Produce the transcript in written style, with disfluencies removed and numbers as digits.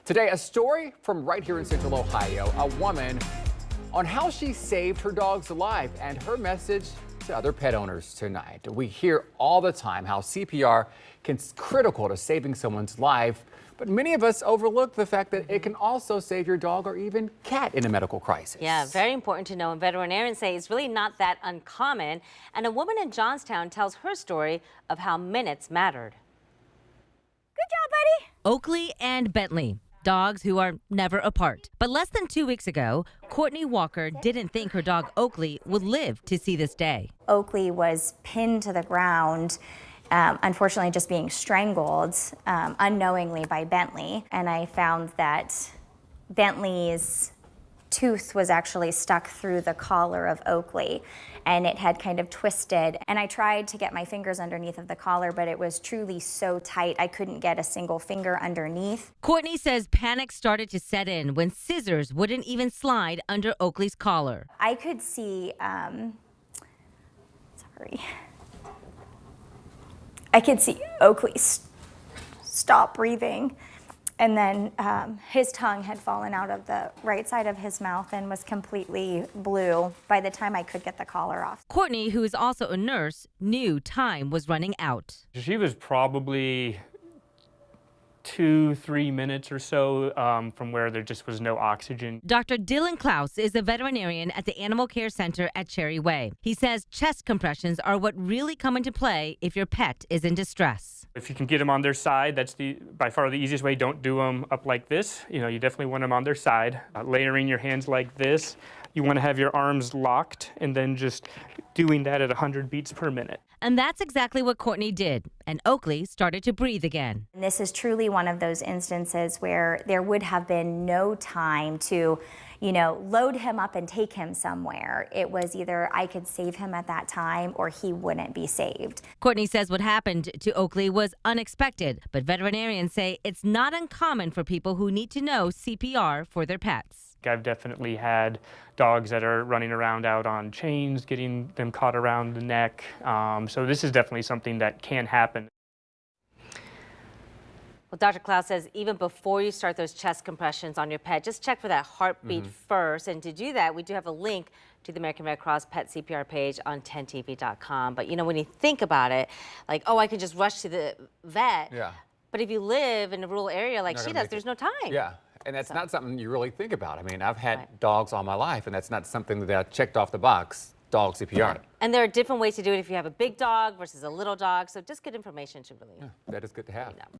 Today, a story from right here in Central Ohio, a woman on how she saved her dog's life and her message to other pet owners tonight. We hear all the time how CPR can be critical to saving someone's life, but many of us overlook the fact that it can also save your dog or even cat in a medical crisis. Yeah, very important to know, and veterinarians say it's really not that uncommon. And a woman in Johnstown tells her story of how minutes mattered. Good job, buddy. Oakley and Bentley, dogs who are never apart. But less than 2 weeks ago, Courtney Walker didn't think her dog Oakley would live to see this day. Oakley was pinned to the ground, unfortunately just being strangled unknowingly by Bentley. And I found that Bentley's tooth was actually stuck through the collar of Oakley, and it had kind of twisted. And I tried to get my fingers underneath of the collar, but it was truly so tight I couldn't get a single finger underneath. Courtney says panic started to set in when scissors wouldn't even slide under Oakley's collar. I could see, I could see Oakley stop breathing. And then his tongue had fallen out of the right side of his mouth and was completely blue by the time I could get the collar off. Courtney, who is also a nurse, knew time was running out. She was probably 2-3 minutes or so from where there just was no oxygen. Dr. Dylan Klaus is a veterinarian at the Animal Care Center at Cherry Way. He says chest compressions are what really come into play if your pet is in distress. If you can get them on their side, that's by far the easiest way. Don't do them up like this. You definitely want them on their side. Layering your hands like this. You want to have your arms locked and then just doing that at 100 beats per minute. And that's exactly what Courtney did. And Oakley started to breathe again. And this is truly one of those instances where there would have been no time to, load him up and take him somewhere. It was either I could save him at that time or he wouldn't be saved. Courtney says what happened to Oakley was unexpected, but veterinarians say it's not uncommon for people who need to know CPR for their pets. I've definitely had dogs that are running around out on chains, getting them caught around the neck. So this is definitely something that can happen. Well, Dr. Klaus says even before you start those chest compressions on your pet, just check for that heartbeat first. And to do that, we do have a link to the American Red Cross Pet CPR page on 10tv.com. But, when you think about it, like, oh, I can just rush to the vet. Yeah. But if you live in a rural area like she does, there's no time. Yeah. And that's not something you really think about. I mean, I've had dogs all my life, and that's not something that I checked off the box, dog CPR. And there are different ways to do it if you have a big dog versus a little dog. So just good information to really. Yeah, that is good to have.